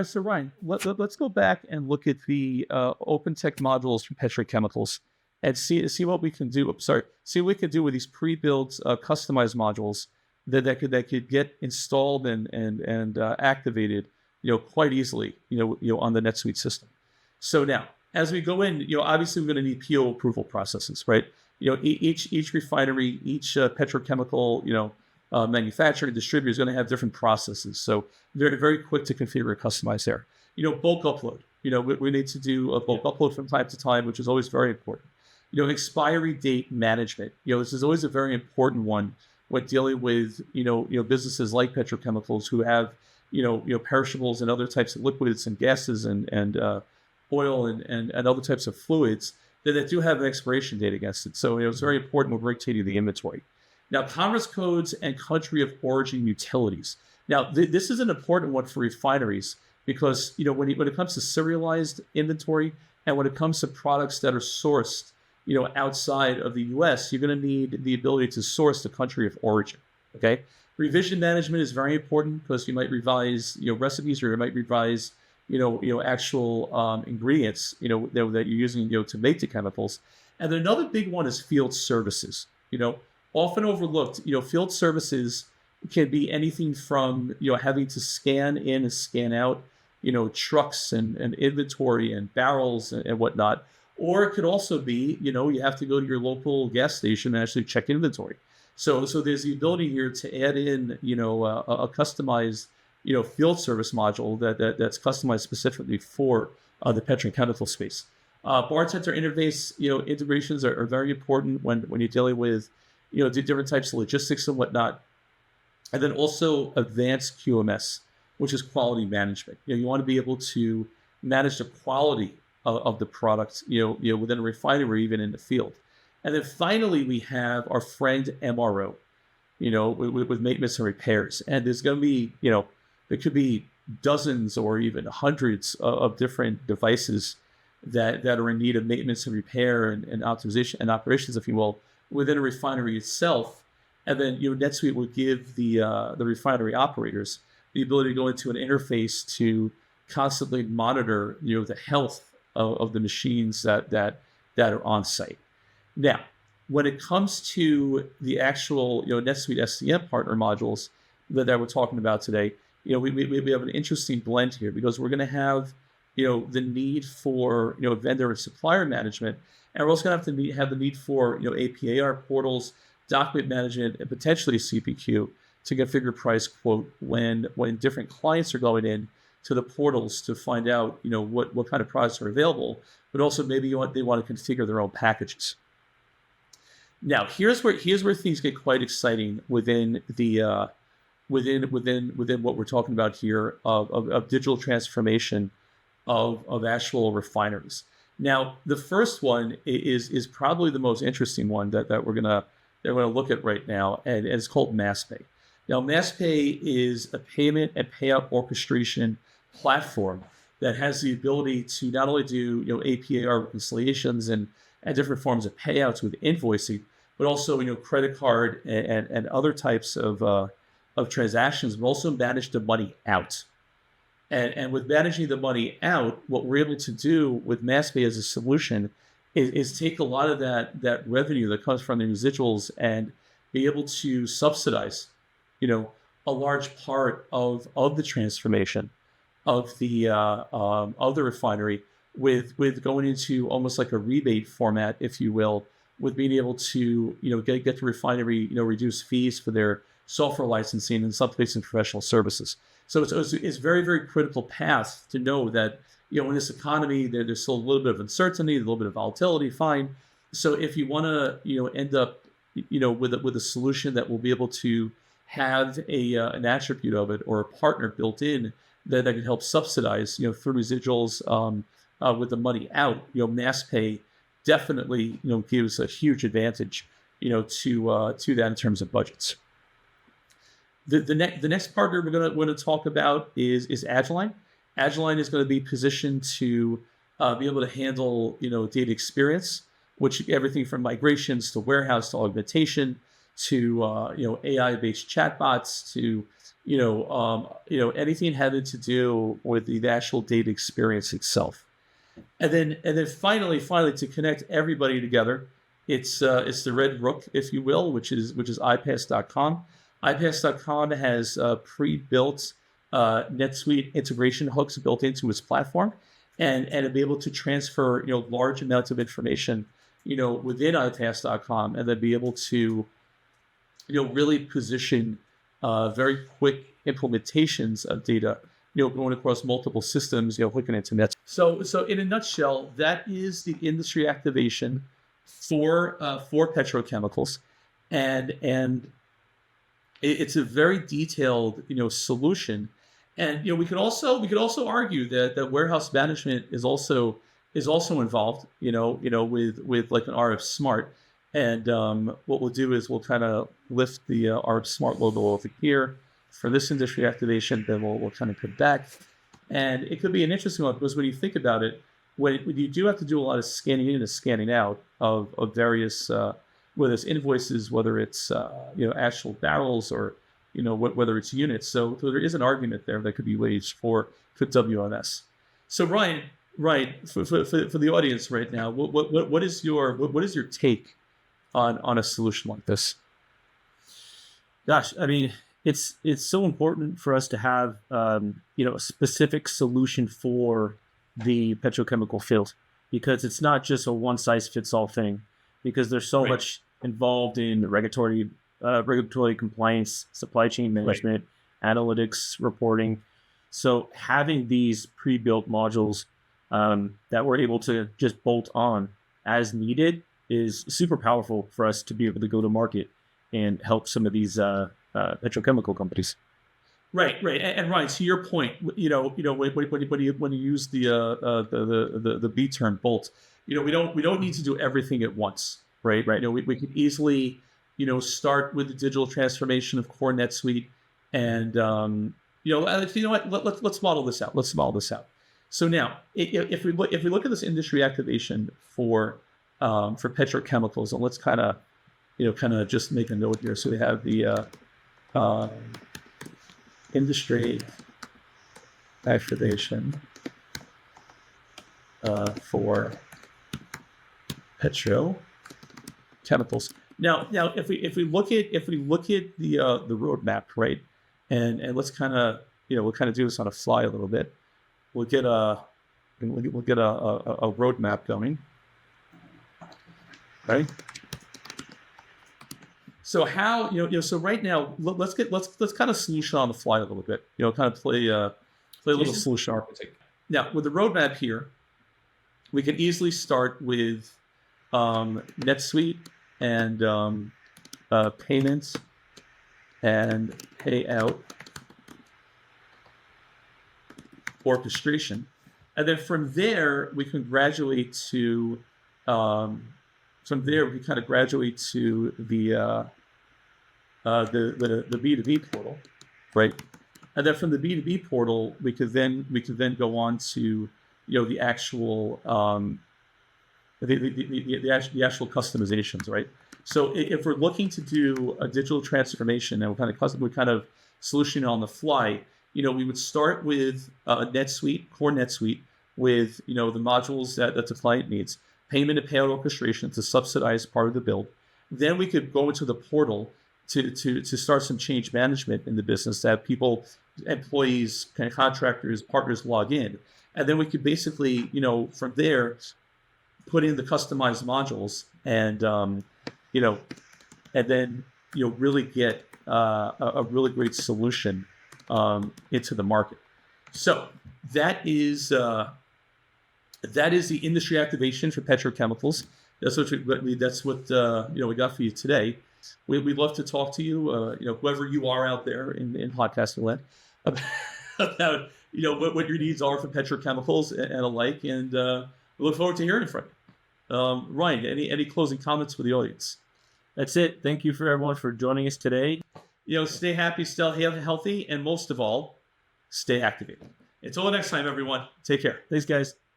So Ryan, let's go back and look at the OpenTeQ modules from Petro-Chemicals and see what we can do. See what we can do with these pre-built customized modules that could get installed and activated, quite easily, on the NetSuite system. So now, as we go in, obviously we're going to need PO approval processes, right? Each refinery, each petrochemical, manufacturer and distributor is going to have different processes. So very, very quick to configure and customize there. Bulk upload. We need to do a bulk upload from time to time, which is always very important. Expiry date management. This is always a very important one when dealing with, businesses like petrochemicals who have, perishables and other types of liquids and gases and oil and other types of fluids that do have an expiration date against it. So it's very important when rotating the inventory. Now, commerce codes and country of origin utilities. Now, this is an important one for refineries because, when it comes to serialized inventory and when it comes to products that are sourced, outside of the U.S., you're going to need the ability to source the country of origin, okay? Revision management is very important because you might revise, recipes, or you might revise, actual ingredients, that you're using, to make the chemicals. And then another big one is field services, often overlooked. Field services can be anything from, having to scan in and scan out, trucks and inventory and barrels and whatnot. Or it could also be, you have to go to your local gas station and actually check inventory. So there's the ability here to add in, a customized, field service module that's customized specifically for the petrochemical space. Bartender interface, integrations are very important when you're dealing with, different types of logistics and whatnot. And then also advanced QMS, which is quality management. You want to be able to manage the quality of the product, within a refinery or even in the field. And then finally, we have our friend MRO, with maintenance and repairs. And there's going to be, there could be dozens or even hundreds of different devices that are in need of maintenance and repair and optimization and operations, if you will, within a refinery itself. And then, NetSuite will give the refinery operators the ability to go into an interface to constantly monitor, the health of the machines that are on site. Now, when it comes to the actual, NetSuite SCM partner modules that we're talking about today, we have an interesting blend here because we're going to have, the need for, vendor and supplier management, and we're also going to have the need for, APAR portals, document management, and potentially CPQ to configure price quote when different clients are going in to the portals to find out, what kind of products are available, but also maybe they want to configure their own packages. Now, here's where things get quite exciting within the within what we're talking about here of digital transformation of actual refineries. Now, the first one is probably the most interesting one that we're gonna look at right now, and it's called MassPay. Now, MassPay is a payment and payout orchestration platform that has the ability to not only do APAR reconciliations and different forms of payouts with invoicing, but also credit card and other types of transactions, but also manage the money out. And with managing the money out, what we're able to do with MassPay as a solution is take a lot of that revenue that comes from the residuals and be able to subsidize, a large part of the transformation of the refinery with going into almost like a rebate format, if you will, with being able to get the refinery reduce fees for their software licensing and some places in professional services. So it's very, very critical path to know that in this economy there's still a little bit of uncertainty, a little bit of volatility. Fine. So if you want to end up with a solution that will be able to have an attribute of it or a partner built in that can help subsidize through residuals with the money out, MassPay definitely gives a huge advantage to that in terms of budgets. The next partner we're going to talk about is Agilent. Agilent is going to be positioned to be able to handle data experience, which everything from migrations to warehouse to augmentation to AI-based chatbots to anything having to do with the actual data experience itself. And then finally to connect everybody together, it's the Red Rook, if you will, which is iPass.com. iPass.com has pre-built NetSuite integration hooks built into its platform, and to be able to transfer large amounts of information within iPass.com, and then be able to really position very quick implementations of data going across multiple systems, hooking into Net. So in a nutshell, that is the industry activation for petrochemicals, and it's a very detailed solution. And we could also argue that warehouse management is also involved, with like an RF Smart. And what we'll do is we'll kind of lift the RF Smart logo over here for this industry activation. Then we'll kind of come back, and it could be an interesting one, because when you think about it, when you do have to do a lot of scanning in and scanning out of various whether it's invoices, whether it's actual barrels, or whether it's units. So there is an argument there that could be waged for WMS. So Ryan, for the audience right now, what is your take on a solution like this? Gosh, I mean, it's so important for us to have a specific solution for the petrochemical field, because it's not just a one size fits all thing, because there's so much involved in regulatory compliance, supply chain management, analytics, reporting. So having these pre-built modules that we're able to just bolt on as needed is super powerful for us to be able to go to market and help some of these petrochemical companies. Right, and Ryan, to your point, when you use the B term bolt, we don't need to do everything at once, right? We could easily start with the digital transformation of core NetSuite, and let's model this out. So now, if we look at this industry activation for petrochemicals, and let's kind of just make a note here. So we have the industry activation for petrochemicals. Now, if we look at the roadmap, right, and let's kind of we'll kind of do this on a fly a little bit. We'll get a roadmap going, right? So how so right now let's kind of solution on the fly a little bit, kind of play a little solution architect. Now with the roadmap here, we can easily start with NetSuite and payments and payout orchestration, and then from there we can graduate to the B2B portal, right? And then from the B2B portal, we could then go on to the actual the actual customizations, right? So if we're looking to do a digital transformation and we're kind of solution on the fly, we would start with NetSuite, core NetSuite, with the modules that the client needs, payment and payout orchestration to subsidize part of the build. Then we could go into the portal to start some change management in the business, to have people, employees, kind of contractors, partners log in, and then we could basically from there put in the customized modules, and and then really get a really great solution into the market. So that is the industry activation for petrochemicals. That's what we got for you today. We'd love to talk to you, whoever you are out there in podcasting land, about what your needs are for petrochemicals and alike, and we look forward to hearing from you. Ryan, any closing comments for the audience? That's it. Thank you for everyone for joining us today. Stay happy, stay healthy, and most of all, stay activated. Until next time, everyone. Take care. Thanks, guys.